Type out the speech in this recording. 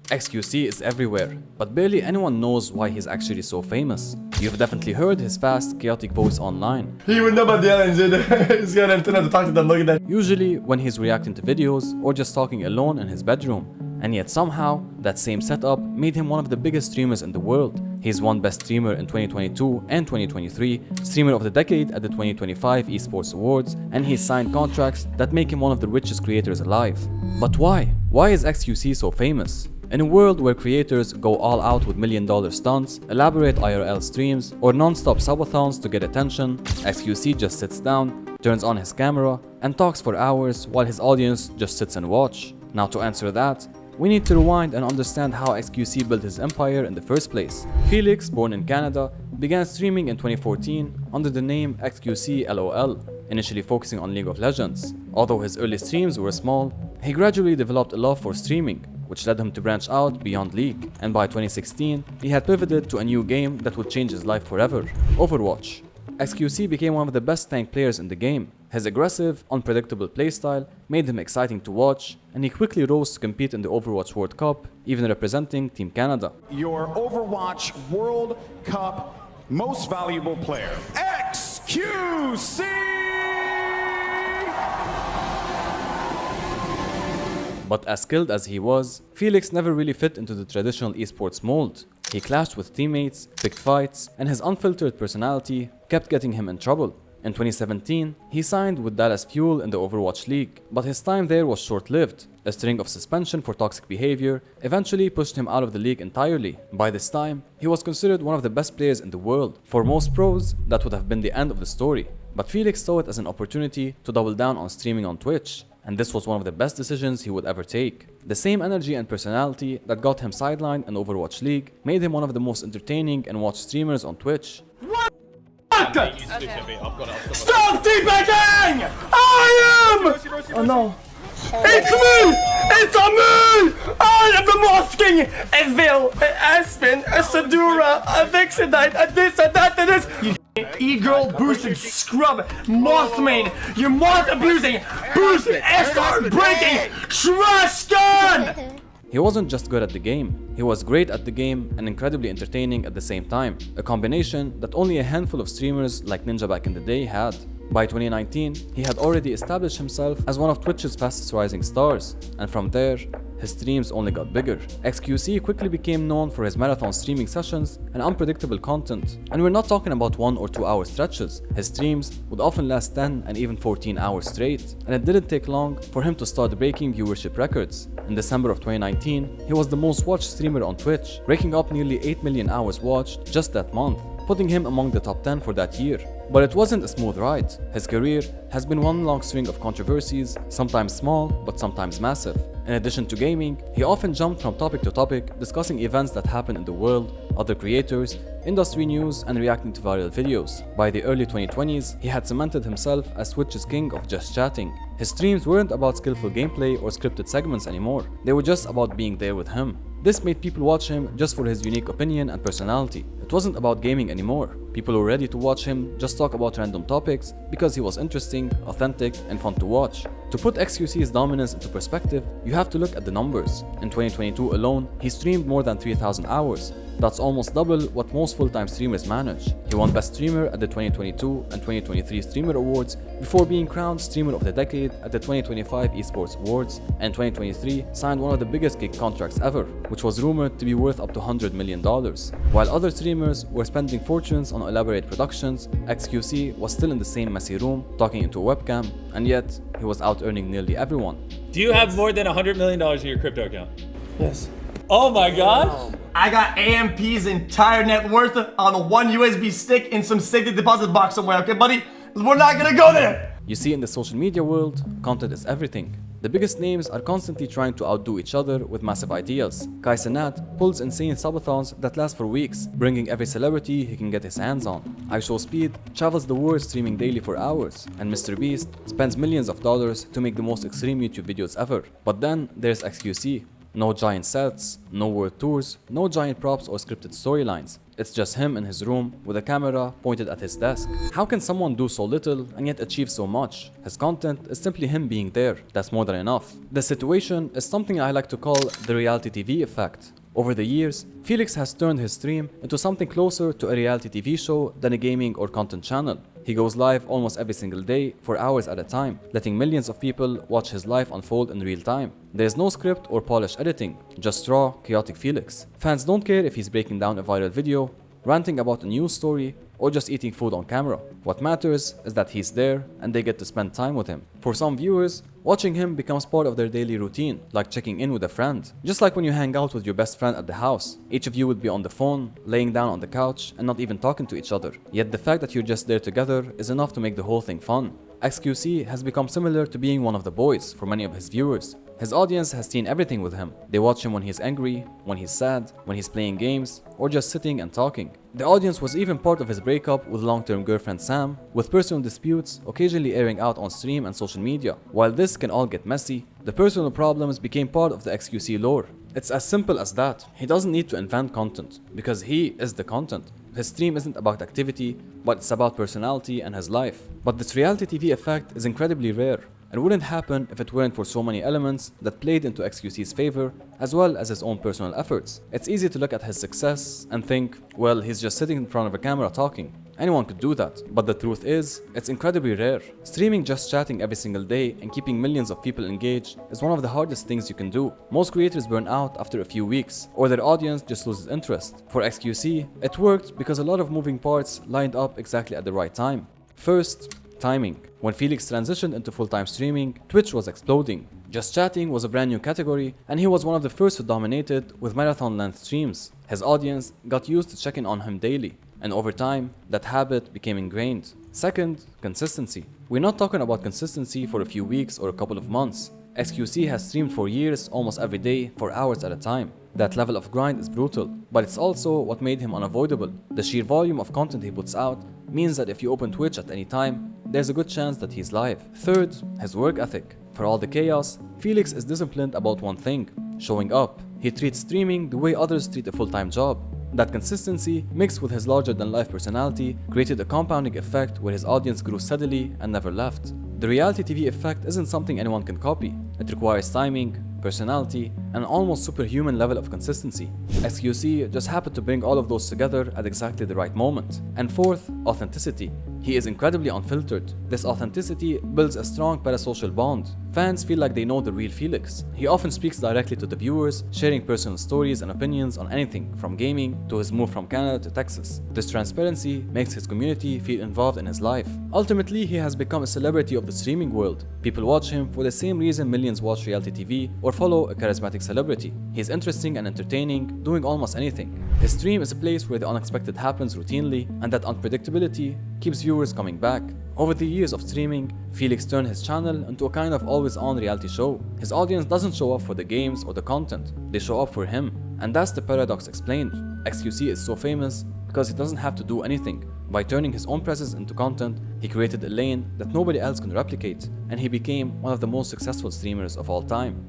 XQC is everywhere, but barely anyone knows why he's actually so famous. You've definitely heard his fast, chaotic voice online. He would never do it. He's got internet to talk to them. Look at that. Usually when he's reacting to videos or just talking alone in his bedroom. And yet somehow, that same setup made him one of the biggest streamers in the world. He's won Best Streamer in 2022 and 2023, Streamer of the Decade at the 2025 Esports Awards, and he's signed contracts that make him one of the richest creators alive. But why? Why is XQC so famous? In a world where creators go all out with million-dollar stunts, elaborate IRL streams, or non-stop subathons to get attention, XQC just sits down, turns on his camera, and talks for hours while his audience just sits and watch. Now to answer that, we need to rewind and understand how XQC built his empire in the first place. Felix, born in Canada, began streaming in 2014 under the name XQC LOL, initially focusing on League of Legends. Although his early streams were small, he gradually developed a love for streaming, which led him to branch out beyond League, and by 2016, he had pivoted to a new game that would change his life forever: Overwatch. XQC became one of the best tank players in the game. His aggressive, unpredictable playstyle made him exciting to watch, and he quickly rose to compete in the Overwatch World Cup, even representing Team Canada. Your Overwatch World Cup most valuable player, XQC! But as skilled as he was, Felix never really fit into the traditional esports mold. He clashed with teammates, picked fights, and his unfiltered personality kept getting him in trouble. In 2017, he signed with Dallas Fuel in the Overwatch League, but his time there was short-lived. A string of suspension for toxic behavior eventually pushed him out of the league entirely. By this time, he was considered one of the best players in the world. For most pros, that would have been the end of the story. But Felix saw it as an opportunity to double down on streaming on Twitch, and this was one of the best decisions he would ever take. The same energy and personality that got him sidelined in Overwatch League made him one of the most entertaining and watched streamers on Twitch. What? Stop teabagging! I am! Oh no. It's me! It's me! I am the masking! A Vil, a Aspen, a Sadura, a Vixenite, a this, a that, a this! You e-girl boosted scrub, Mothman, you moth abusing, boosted SR breaking, trash gun! He wasn't just good at the game, he was great at the game and incredibly entertaining at the same time, a combination that only a handful of streamers like Ninja back in the day had. By 2019, he had already established himself as one of Twitch's fastest rising stars, and from there, his streams only got bigger. XQC quickly became known for his marathon streaming sessions and unpredictable content, and we're not talking about 1 or 2 hour stretches. His streams would often last 10 and even 14 hours straight, and it didn't take long for him to start breaking viewership records. In December of 2019, he was the most watched streamer on Twitch, raking up nearly 8 million hours watched just that month, putting him among the top 10 for that year. But it wasn't a smooth ride. His career has been one long string of controversies, sometimes small, but sometimes massive. In addition to gaming, he often jumped from topic to topic, discussing events that happen in the world, other creators, industry news, and reacting to viral videos. By the early 2020s, he had cemented himself as Twitch's king of just chatting. His streams weren't about skillful gameplay or scripted segments anymore. They were just about being there with him. This made people watch him just for his unique opinion and personality. It wasn't about gaming anymore. People were ready to watch him just talk about random topics because he was interesting, authentic, and fun to watch. To put XQC's dominance into perspective, you have to look at the numbers. In 2022 alone, he streamed more than 3,000 hours. That's almost double what most full-time streamers manage. He won Best Streamer at the 2022 and 2023 Streamer Awards before being crowned Streamer of the Decade at the 2025 Esports Awards, and 2023 signed one of the biggest gig contracts ever, which was rumored to be worth up to $100 million. While other streamers were spending fortunes on elaborate productions, XQC was still in the same messy room, talking into a webcam, and yet he was out-earning nearly everyone. Do you have more than $100 million in your crypto account? Yes. Oh my gosh! I got AMP's entire net worth on one USB stick in some safety deposit box somewhere, okay, buddy? We're not gonna go there! You see, in the social media world, content is everything. The biggest names are constantly trying to outdo each other with massive ideas. Kai Cenat pulls insane subathons that last for weeks, bringing every celebrity he can get his hands on. IShowSpeed travels the world streaming daily for hours, and MrBeast spends millions of dollars to make the most extreme YouTube videos ever. But then there's XQC. No giant sets, no world tours, no giant props or scripted storylines. It's just him in his room with a camera pointed at his desk. How can someone do so little and yet achieve so much? His content is simply him being there. That's more than enough. The situation is something I like to call the reality TV effect. Over the years, Felix has turned his stream into something closer to a reality TV show than a gaming or content channel. He goes live almost every single day for hours at a time, letting millions of people watch his life unfold in real time. There's no script or polished editing, just raw, chaotic Felix. Fans don't care if he's breaking down a viral video, ranting about a news story, or just eating food on camera. What matters is that he's there and they get to spend time with him. For some viewers, watching him becomes part of their daily routine, like checking in with a friend. Just like when you hang out with your best friend at the house. Each of you would be on the phone, laying down on the couch, and not even talking to each other. Yet the fact that you're just there together is enough to make the whole thing fun. XQC has become similar to being one of the boys for many of his viewers. His audience has seen everything with him. They watch him when he's angry, when he's sad, when he's playing games, or just sitting and talking. The audience was even part of his breakup with long-term girlfriend Sam, with personal disputes occasionally airing out on stream and social media. While this can all get messy, the personal problems became part of the XQC lore. It's as simple as that. He doesn't need to invent content, because he is the content. His stream isn't about activity, but it's about personality and his life. But this reality TV effect is incredibly rare. It wouldn't happen if it weren't for so many elements that played into XQC's favor, as well as his own personal efforts. It's easy to look at his success and think, well, he's just sitting in front of a camera talking. Anyone could do that, but the truth is, it's incredibly rare. Streaming just chatting every single day and keeping millions of people engaged is one of the hardest things you can do. Most creators burn out after a few weeks, or their audience just loses interest. For XQC, it worked because a lot of moving parts lined up exactly at the right time. First, timing. When Felix transitioned into full-time streaming, Twitch was exploding. Just chatting was a brand new category, and he was one of the first to dominate it with marathon-length streams. His audience got used to checking on him daily, and over time, that habit became ingrained. Second, consistency. We're not talking about consistency for a few weeks or a couple of months. XQC has streamed for years, almost every day, for hours at a time. That level of grind is brutal, but it's also what made him unavoidable. The sheer volume of content he puts out means that if you open Twitch at any time, there's a good chance that he's live. Third, his work ethic. For all the chaos, Felix is disciplined about one thing: showing up. He treats streaming the way others treat a full-time job. That consistency, mixed with his larger-than-life personality, created a compounding effect where his audience grew steadily and never left. The reality TV effect isn't something anyone can copy. It requires timing, personality, and an almost superhuman level of consistency. XQC just happened to bring all of those together at exactly the right moment. And fourth, authenticity. He is incredibly unfiltered. This authenticity builds a strong parasocial bond. Fans feel like they know the real Felix. He often speaks directly to the viewers, sharing personal stories and opinions on anything from gaming to his move from Canada to Texas. This transparency makes his community feel involved in his life. Ultimately, he has become a celebrity of the streaming world. People watch him for the same reason millions watch reality TV or follow a charismatic celebrity. He's interesting and entertaining, doing almost anything. His stream is a place where the unexpected happens routinely, and that unpredictability keeps viewers coming back. Over the years of streaming, Felix turned his channel into a kind of always-on reality show. His audience doesn't show up for the games or the content, they show up for him. And that's the paradox explained. XQC is so famous because he doesn't have to do anything. By turning his own presence into content, he created a lane that nobody else can replicate, and he became one of the most successful streamers of all time.